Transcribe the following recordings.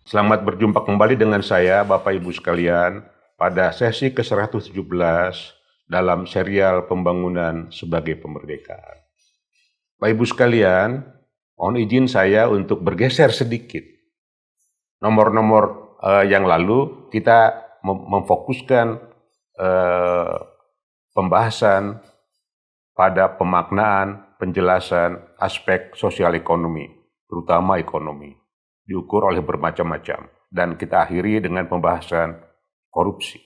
Selamat berjumpa kembali dengan saya, Bapak Ibu sekalian, pada sesi ke-117 dalam serial pembangunan sebagai kemerdekaan. Bapak Ibu sekalian, mohon izin saya untuk bergeser sedikit. Nomor-nomor yang lalu kita memfokuskan pembahasan pada pemaknaan, penjelasan aspek sosial ekonomi, terutama ekonomi, diukur oleh bermacam-macam. Dan kita akhiri dengan pembahasan korupsi.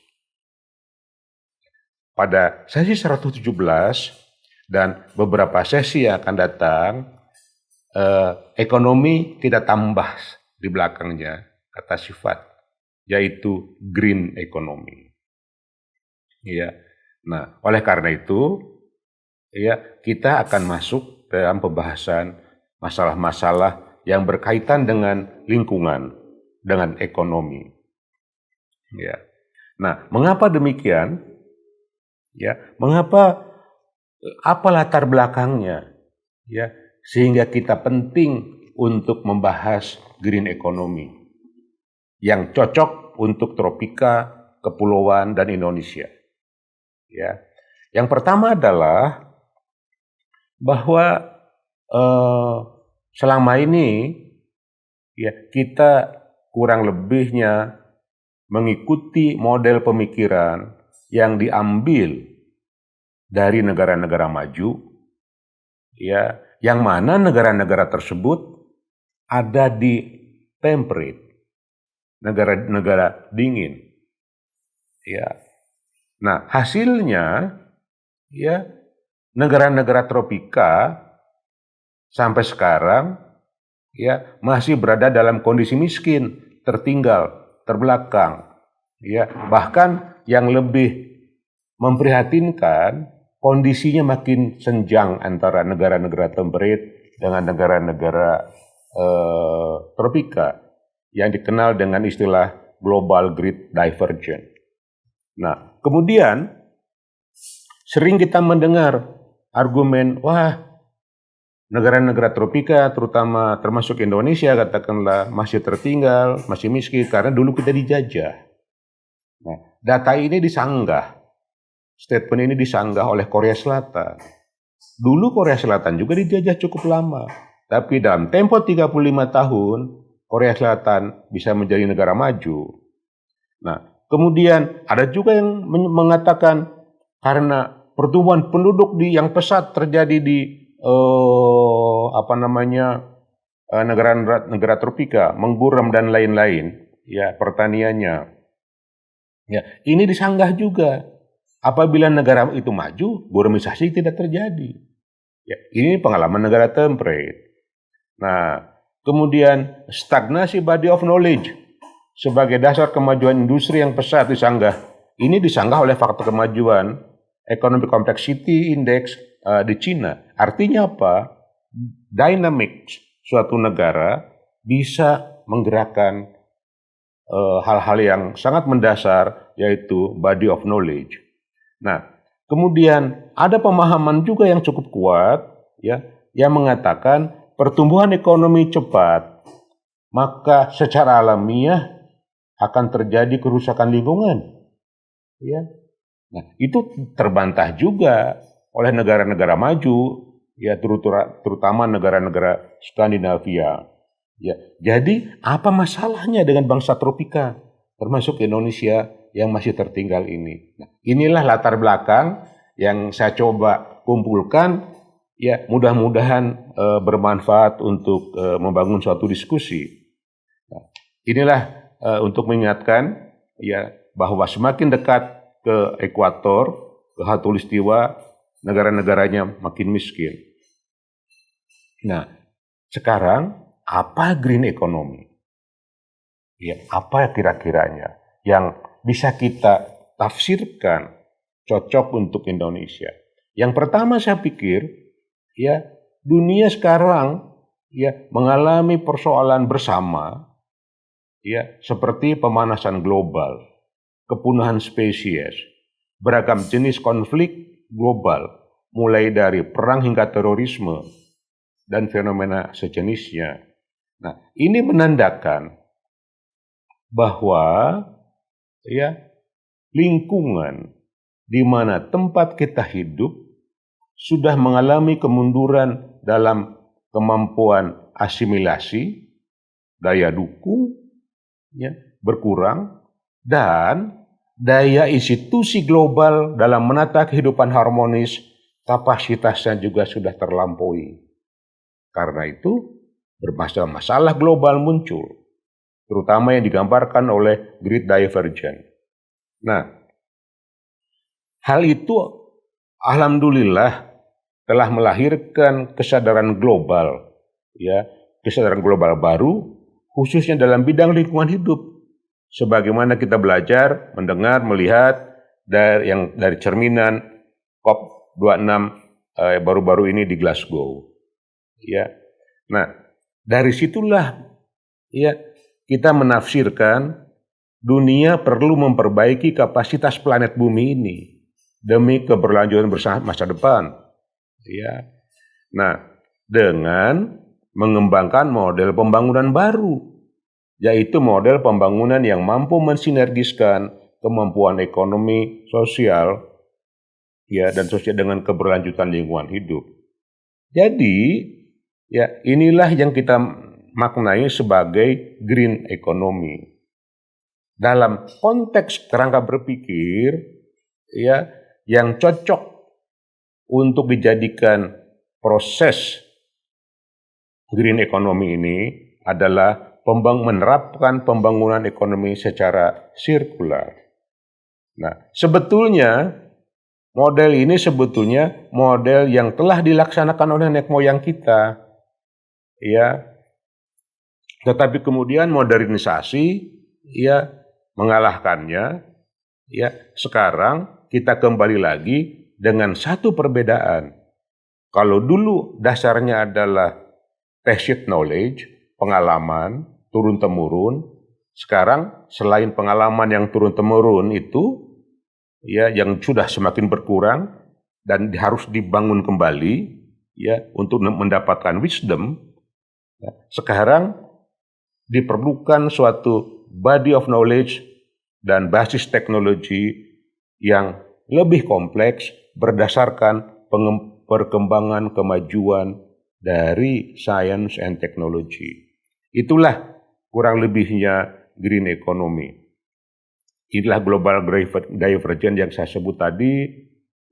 Pada sesi 117 dan beberapa sesi yang akan datang, ekonomi kita tambah di belakangnya kata sifat, yaitu green economy. Ya. Nah, oleh karena itu, ya, kita akan masuk dalam pembahasan masalah-masalah yang berkaitan dengan lingkungan, dengan ekonomi. Ya. Nah, mengapa demikian? Ya, mengapa? Apa latar belakangnya? Ya, sehingga kita penting untuk membahas green economy yang cocok untuk tropika, kepulauan, dan Indonesia. Ya, yang pertama adalah bahwa selama ini ya kita kurang lebihnya mengikuti model pemikiran yang diambil dari negara-negara maju, ya, yang mana negara-negara tersebut ada di temperate, negara-negara dingin, ya. Nah, hasilnya, ya, negara-negara tropika sampai sekarang, ya, masih berada dalam kondisi miskin, tertinggal, terbelakang, ya. Bahkan yang lebih memprihatinkan, kondisinya makin senjang antara negara-negara temperate dengan negara-negara tropika yang dikenal dengan istilah global great divergence. Nah, kemudian sering kita mendengar argumen, wah, negara-negara tropika, terutama termasuk Indonesia, katakanlah masih tertinggal, masih miskin karena dulu kita dijajah. Nah, data ini disanggah, statement ini disanggah oleh Korea Selatan. Dulu Korea Selatan juga dijajah cukup lama, tapi dalam tempo 35 tahun, Korea Selatan bisa menjadi negara maju. Nah, kemudian ada juga yang mengatakan karena pertumbuhan penduduk yang pesat terjadi di negara tropika, mengguram dan lain-lain, ya, pertaniannya. Ya, ini disanggah juga. Apabila negara itu maju, guramisasi tidak terjadi. Ya, ini pengalaman negara temperate. Nah, kemudian stagnasi body of knowledge sebagai dasar kemajuan industri yang pesat disanggah. Ini disanggah oleh faktor kemajuan Economic Complexity Index di Cina. Artinya apa? Dynamic suatu negara bisa menggerakkan hal-hal yang sangat mendasar, yaitu body of knowledge. Nah, kemudian ada pemahaman juga yang cukup kuat, ya, yang mengatakan pertumbuhan ekonomi cepat, maka secara alamiah akan terjadi kerusakan lingkungan. Ya. Nah, itu terbantah juga oleh negara-negara maju, ya, terutama negara-negara Skandinavia. Ya, jadi apa masalahnya dengan bangsa tropika, termasuk Indonesia yang masih tertinggal ini? Nah, inilah latar belakang yang saya coba kumpulkan, ya, mudah-mudahan bermanfaat untuk membangun suatu diskusi. Nah, inilah untuk mengingatkan, ya, bahwa semakin dekat ke ekuator, ke khatulistiwa, negara-negaranya makin miskin. Nah, sekarang apa green economy? Ya, apa kira-kiranya yang bisa kita tafsirkan cocok untuk Indonesia? Yang pertama saya pikir, ya, dunia sekarang, ya, mengalami persoalan bersama, ya, seperti pemanasan global, kepunahan spesies, beragam jenis konflik global, mulai dari perang hingga terorisme, dan fenomena sejenisnya. Nah, ini menandakan bahwa ya lingkungan di mana tempat kita hidup sudah mengalami kemunduran dalam kemampuan asimilasi, daya dukung ya, berkurang, dan daya institusi global dalam menata kehidupan harmonis kapasitasnya juga sudah terlampaui. Karena itu bermasalah global muncul, terutama yang digambarkan oleh Great Divergence. Nah, hal itu alhamdulillah telah melahirkan kesadaran global, ya, kesadaran global baru, khususnya dalam bidang lingkungan hidup. Sebagaimana kita belajar, mendengar, melihat dari cerminan COP26 baru-baru ini di Glasgow. Ya, nah dari situlah ya kita menafsirkan dunia perlu memperbaiki kapasitas planet bumi ini demi keberlanjutan bersama masa depan. Ya, nah dengan mengembangkan model pembangunan baru, yaitu model pembangunan yang mampu mensinergiskan kemampuan ekonomi, sosial, ya, dan sosial dengan keberlanjutan lingkungan hidup. Jadi, ya inilah yang kita maknai sebagai green economy. Dalam konteks kerangka berpikir, ya, yang cocok untuk dijadikan proses green economy ini adalah menerapkan pembangunan ekonomi secara sirkular. Nah, sebetulnya model ini model yang telah dilaksanakan oleh nenek moyang kita, ya. Tetapi kemudian modernisasi, ya, mengalahkannya, ya. Sekarang kita kembali lagi dengan satu perbedaan. Kalau dulu dasarnya adalah tacit knowledge, pengalaman turun-temurun, sekarang selain pengalaman yang turun-temurun itu, ya, yang sudah semakin berkurang dan harus dibangun kembali, ya, untuk mendapatkan wisdom, ya, sekarang diperlukan suatu body of knowledge dan basis teknologi yang lebih kompleks berdasarkan perkembangan kemajuan dari science and technology. Itulah kurang lebihnya green economy. Inilah global divergence yang saya sebut tadi,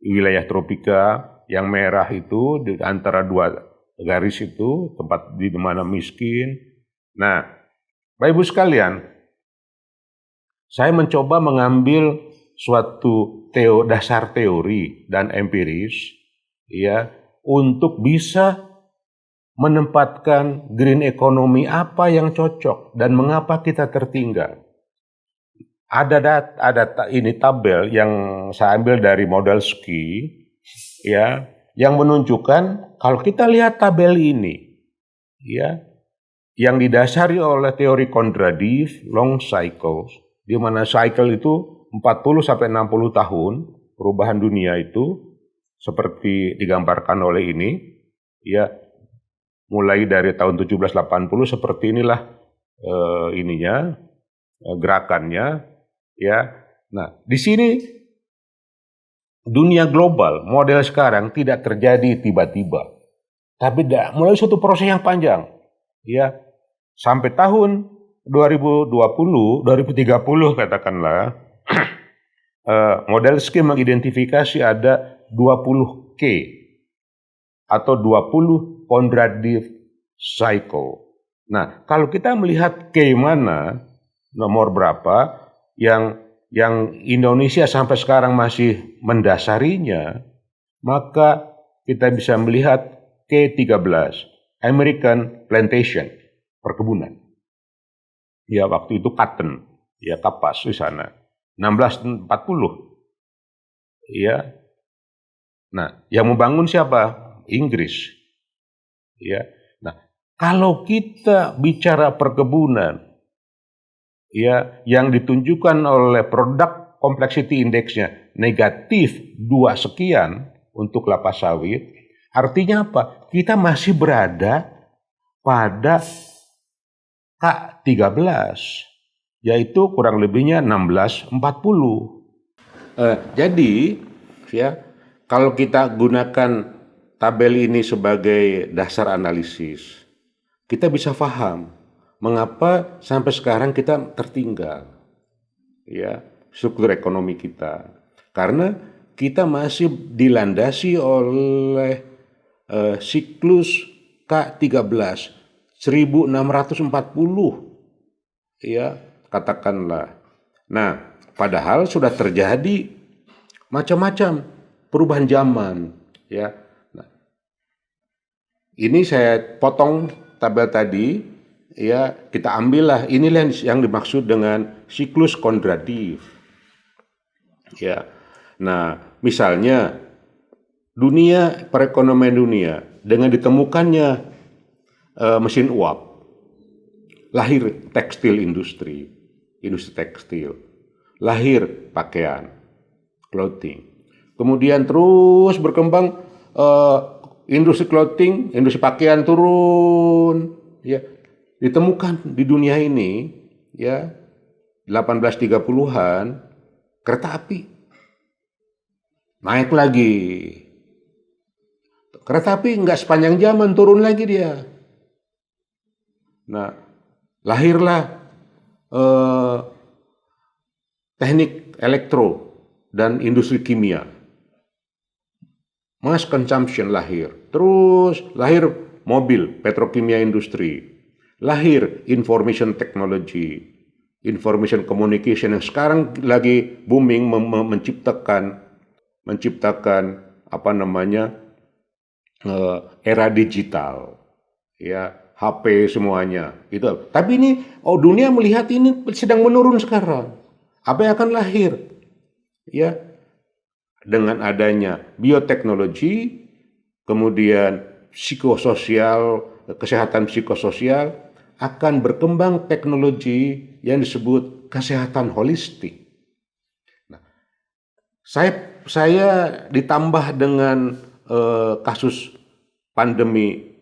wilayah tropika yang merah itu di antara dua garis itu tempat di mana miskin. Nah, Bapak Ibu sekalian, saya mencoba mengambil suatu dasar teori dan empiris, ya, untuk bisa menempatkan green economy apa yang cocok dan mengapa kita tertinggal. Ada ini tabel yang saya ambil dari model ski, ya, yang menunjukkan kalau kita lihat tabel ini, ya, yang didasari oleh teori Kondrativ long cycles, di mana cycle itu 40 sampai 60 tahun perubahan dunia itu seperti digambarkan oleh ini, ya, mulai dari tahun 1780 seperti inilah gerakannya, ya. Nah, di sini dunia global model sekarang tidak terjadi tiba-tiba, tapi melalui suatu proses yang panjang, ya, sampai tahun 2020, 2030 katakanlah. Model scheme mengidentifikasi ada 20K atau 20 Kondrativ cycle. Nah, kalau kita melihat K mana, nomor berapa yang Indonesia sampai sekarang masih mendasarinya, maka kita bisa melihat K13, American Plantation, perkebunan. Ya, waktu itu cotton, ya, kapas di sana. 1640. Ya. Nah, yang membangun siapa? Inggris. Ya. Nah, kalau kita bicara perkebunan, ya, yang ditunjukkan oleh product complexity index-nya negatif 2 sekian untuk kelapa sawit, artinya apa? Kita masih berada pada K13. yaitu kurang lebihnya 1640. Jadi ya, kalau kita gunakan tabel ini sebagai dasar analisis, kita bisa paham mengapa sampai sekarang kita tertinggal ya struktur ekonomi kita, karena kita masih dilandasi oleh siklus K13 1640 ya katakanlah. Nah, padahal sudah terjadi macam-macam perubahan zaman ya. Nah, ini saya potong tabel tadi ya, kita ambillah inilah yang dimaksud dengan siklus kontratif. Ya. Nah, misalnya perekonomian dunia dengan ditemukannya mesin uap, lahir tekstil industri tekstil, lahir pakaian, clothing. Kemudian terus berkembang industri clothing, industri pakaian turun, ya. Ditemukan di dunia ini ya 1830-an kereta api. Naik lagi. Kereta api nggak sepanjang zaman, turun lagi dia. Nah, lahirlah teknik elektro dan industri kimia. Mass consumption lahir. Terus lahir mobil, petrokimia industri. Lahir information technology, information communication yang sekarang lagi booming, menciptakan era digital, ya HP semuanya itu. Tapi ini dunia melihat ini sedang menurun sekarang. Apa yang akan lahir? Ya, dengan adanya bioteknologi, kemudian psikososial, kesehatan psikososial, akan berkembang teknologi yang disebut kesehatan holistik. Nah, saya ditambah dengan kasus pandemi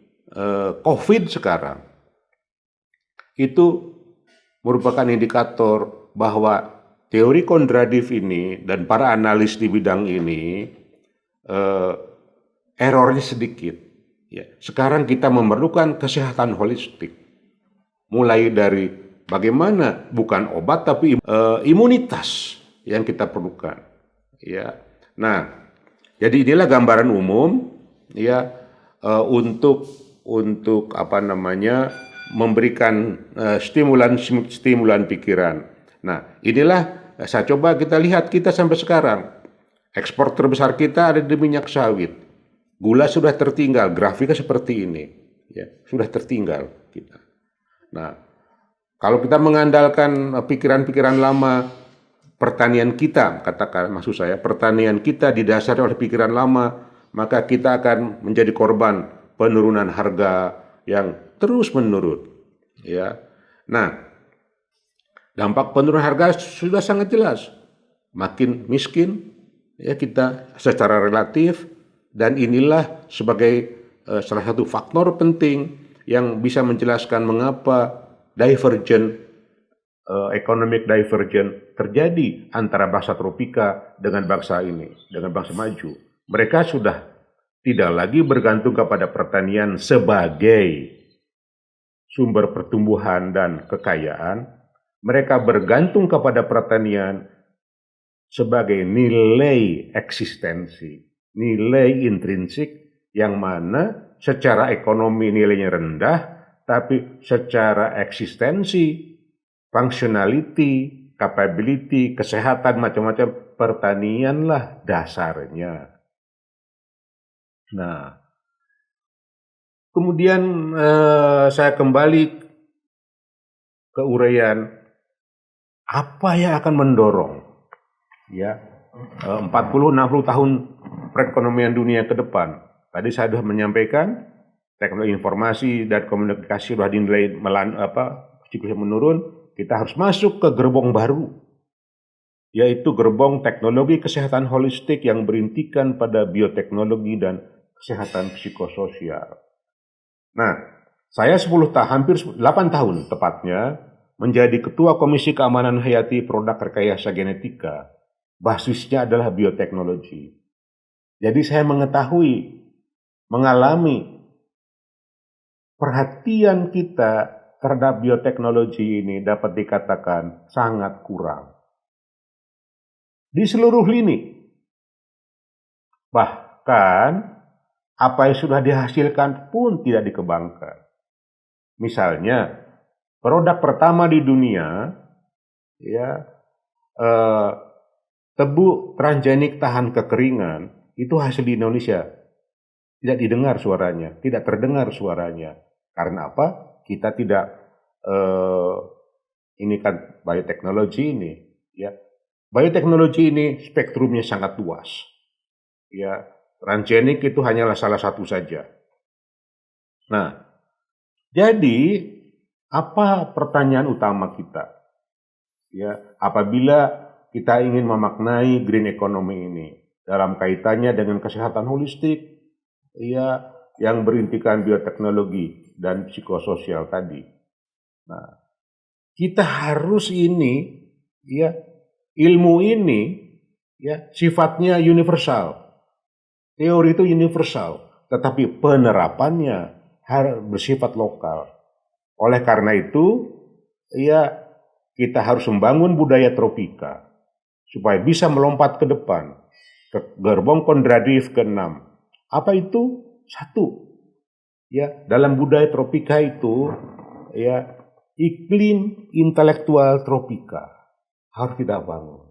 COVID sekarang, itu merupakan indikator bahwa teori kontratif ini dan para analis di bidang ini errornya sedikit. Ya, sekarang kita memerlukan kesehatan holistik. Mulai dari bagaimana bukan obat tapi imunitas yang kita perlukan. Ya. Nah, jadi inilah gambaran umum ya untuk memberikan stimulan pikiran. Nah, inilah saya coba kita lihat kita sampai sekarang. Ekspor terbesar kita ada di minyak sawit. Gula sudah tertinggal, grafiknya seperti ini. Ya, sudah tertinggal kita. Nah, kalau kita mengandalkan pikiran-pikiran lama, pertanian kita, pertanian kita didasari oleh pikiran lama, maka kita akan menjadi korban penurunan harga yang terus menurun. Ya, nah, dampak penurunan harga sudah sangat jelas. Makin miskin, ya kita secara relatif, dan inilah sebagai salah satu faktor penting yang bisa menjelaskan mengapa economic divergence terjadi antara bangsa tropika dengan bangsa ini, dengan bangsa maju. Mereka sudah tidak lagi bergantung kepada pertanian sebagai sumber pertumbuhan dan kekayaan. Mereka bergantung kepada pertanian sebagai nilai eksistensi, nilai intrinsik yang mana secara ekonomi nilainya rendah, tapi secara eksistensi, functionality, capability, kesehatan, macam-macam, pertanianlah dasarnya. Nah, kemudian saya kembali ke uraian apa yang akan mendorong ya 40-60 tahun perekonomian dunia ke depan. Tadi saya sudah menyampaikan teknologi informasi dan komunikasi sudah dinilai siklusnya menurun. Kita harus masuk ke gerbong baru, yaitu gerbong teknologi kesehatan holistik yang berintikan pada bioteknologi dan kesehatan psikososial. Nah, saya hampir 8 tahun tepatnya menjadi Ketua Komisi Keamanan Hayati Produk Rekayasa Genetika, basisnya adalah bioteknologi. Jadi saya mengalami perhatian kita terhadap bioteknologi ini dapat dikatakan sangat kurang. Di seluruh lini. Bahkan apa yang sudah dihasilkan pun tidak dikembangkan. Misalnya, produk pertama di dunia, tebu transgenik tahan kekeringan, itu hasil di Indonesia. Tidak didengar suaranya, tidak terdengar suaranya. Karena apa? Kita tidak, ini kan bioteknologi ini, ya. Bioteknologi ini spektrumnya sangat luas. Ya, transgenik itu hanyalah salah satu saja. Nah, jadi apa pertanyaan utama kita? Ya, apabila kita ingin memaknai green economy ini dalam kaitannya dengan kesehatan holistik, ya, yang berintikan bioteknologi dan psikososial tadi. Nah, kita harus ini, ya, ilmu ini, ya, sifatnya universal. Teori itu universal, tetapi penerapannya harus bersifat lokal. Oleh karena itu, ya, kita harus membangun budaya tropika supaya bisa melompat ke depan, ke gerbong kontradiktif ke-6. Apa itu? Satu, ya, dalam budaya tropika itu, ya, iklim intelektual tropika harus kita bangun,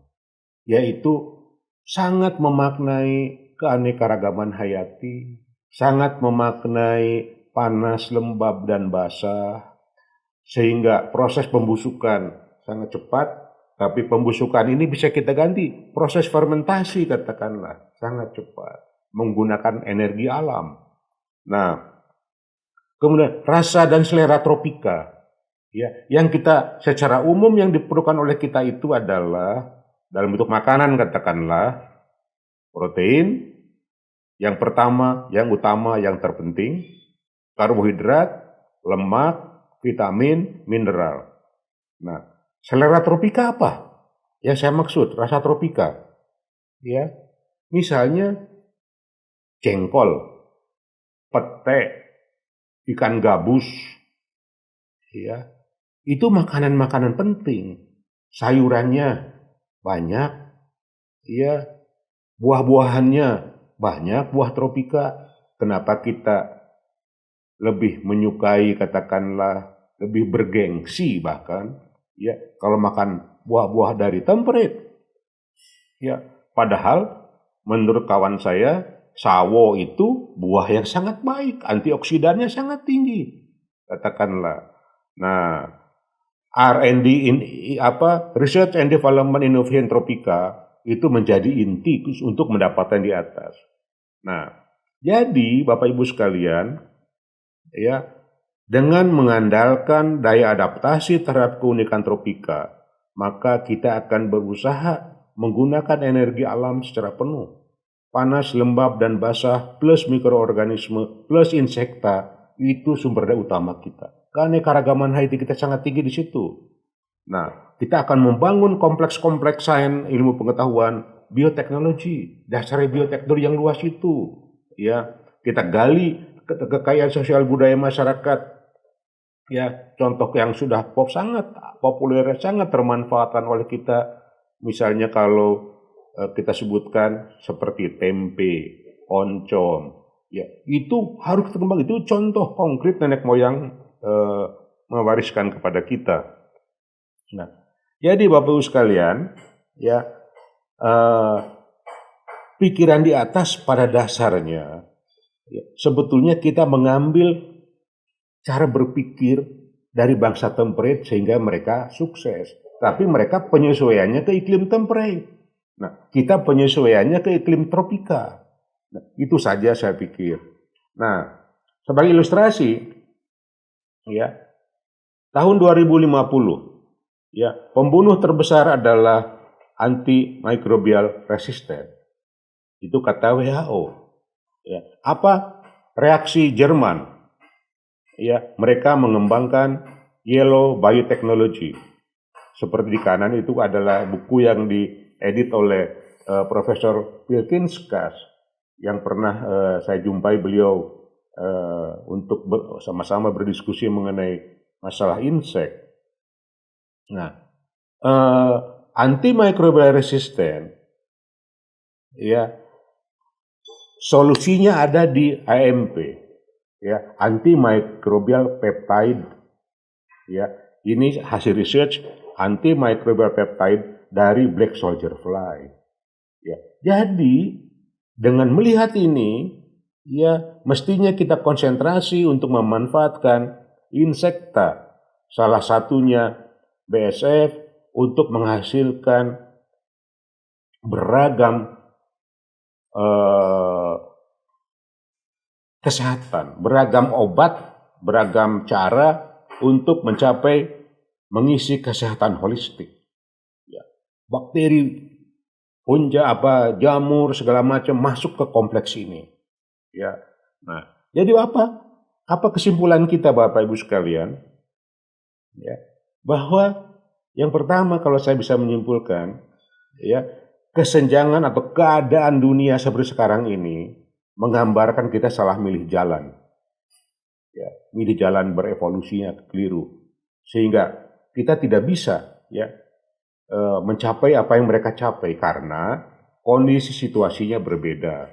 yaitu sangat memaknai keanekaragaman hayati, sangat memaknai panas, lembab, dan basah, sehingga proses pembusukan sangat cepat, tapi pembusukan ini bisa kita ganti, proses fermentasi katakanlah, sangat cepat, menggunakan energi alam. Nah, kemudian rasa dan selera tropika, ya, yang kita secara umum yang diperlukan oleh kita itu adalah dalam bentuk makanan katakanlah protein, yang pertama, yang utama, yang terpenting, karbohidrat, lemak, vitamin, mineral. Nah, selera tropika apa? Yang saya maksud rasa tropika, ya, misalnya jengkol, pete, ikan gabus, ya, itu makanan-makanan penting. Sayurannya banyak, ya, buah-buahannya banyak, buah tropika. Kenapa kita lebih menyukai, katakanlah, lebih bergengsi bahkan, ya, kalau makan buah-buah dari temperate. Ya, padahal menurut kawan saya, sawo itu buah yang sangat baik, antioksidannya sangat tinggi, katakanlah. Nah, R&D Research and Development Innovation Tropika itu menjadi inti untuk mendapatkan di atas. Nah, jadi Bapak Ibu sekalian, ya, dengan mengandalkan daya adaptasi terhadap keunikan tropika, maka kita akan berusaha menggunakan energi alam secara penuh. Panas, lembab, dan basah, plus mikroorganisme, plus insekta, itu sumber daya utama kita. Keanekaragaman hayati kita sangat tinggi di situ. Nah, kita akan membangun kompleks-kompleks sains, ilmu pengetahuan, bioteknologi, dasar bioteknologi yang luas itu. Ya, kita gali kekayaan sosial budaya masyarakat. Ya, contoh yang sudah sangat populer, sangat termanfaatkan oleh kita. Misalnya kalau kita sebutkan seperti tempe, oncom, ya, itu harus berkembang. Itu contoh konkret nenek moyang mewariskan kepada kita. Nah, jadi Bapak Ibu sekalian, ya, pikiran di atas pada dasarnya, ya, sebetulnya kita mengambil cara berpikir dari bangsa temperate sehingga mereka sukses. Tapi mereka penyesuaiannya ke iklim temperate. Nah, kita penyesuaiannya ke iklim tropika. Nah, itu saja saya pikir. Nah, sebagai ilustrasi, ya, tahun 2050, ya, pembunuh terbesar adalah antimicrobial resistant. Itu kata WHO. Ya, apa reaksi Jerman? Ya, mereka mengembangkan Yellow Biotechnology. Seperti di kanan itu adalah buku yang diedit oleh Profesor Wilkinskas yang pernah saya jumpai beliau untuk sama-sama berdiskusi mengenai masalah insek. Nah, antimicrobial resistant, ya, solusinya ada di AMP, ya, antimicrobial peptide, ya. Ini hasil research antimicrobial peptide dari black soldier fly. Ya. Jadi dengan melihat ini, ya mestinya kita konsentrasi untuk memanfaatkan insekta, salah satunya BSF untuk menghasilkan beragam kesehatan, beragam obat, beragam cara untuk mengisi kesehatan holistik. Ya. Bakteri, punja, jamur, segala macam masuk ke kompleks ini. Ya. Nah, jadi apa? Apa kesimpulan kita Bapak Ibu sekalian? Ya, bahwa yang pertama kalau saya bisa menyimpulkan, ya, kesenjangan atau keadaan dunia seperti sekarang ini menggambarkan kita salah milih jalan. Ya, milih jalan berevolusinya keliru. Sehingga kita tidak bisa, ya, mencapai apa yang mereka capai karena kondisi situasinya berbeda.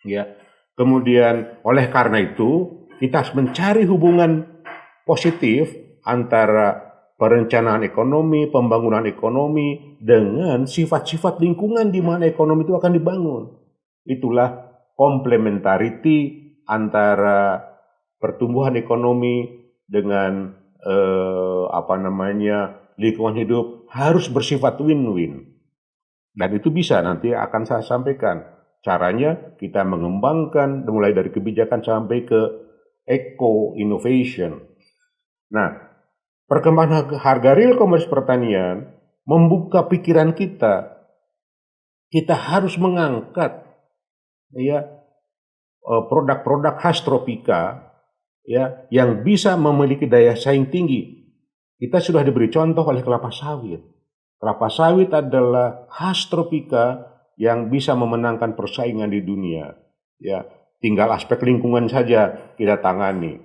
Ya. Kemudian oleh karena itu kita harus mencari hubungan positif antara perencanaan ekonomi, pembangunan ekonomi dengan sifat-sifat lingkungan di mana ekonomi itu akan dibangun. Itulah complementarity antara pertumbuhan ekonomi dengan lingkungan hidup harus bersifat win-win. Dan itu bisa nanti akan saya sampaikan. Caranya kita mengembangkan mulai dari kebijakan sampai ke eco-innovation. Nah, perkembangan harga real commerce pertanian membuka pikiran kita. Kita harus mengangkat, ya, produk-produk khas tropika, ya, yang bisa memiliki daya saing tinggi. Kita sudah diberi contoh oleh kelapa sawit. Kelapa sawit adalah khas tropika yang bisa memenangkan persaingan di dunia. Ya, tinggal aspek lingkungan saja kita tangani.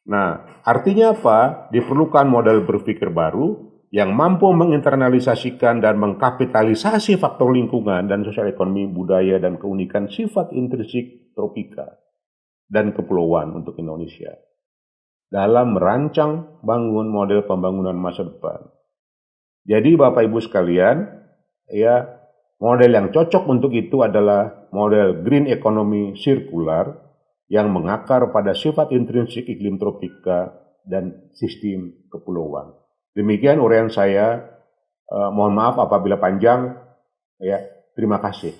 Nah, artinya apa? Diperlukan model berpikir baru yang mampu menginternalisasikan dan mengkapitalisasi faktor lingkungan dan sosial ekonomi, budaya, dan keunikan sifat intrinsik tropika dan kepulauan untuk Indonesia dalam merancang bangun model pembangunan masa depan. Jadi Bapak Ibu sekalian, ya, model yang cocok untuk itu adalah model green economy sirkular yang mengakar pada sifat intrinsik iklim tropika dan sistem kepulauan. Demikian uraian saya. Mohon maaf apabila panjang. Ya, terima kasih.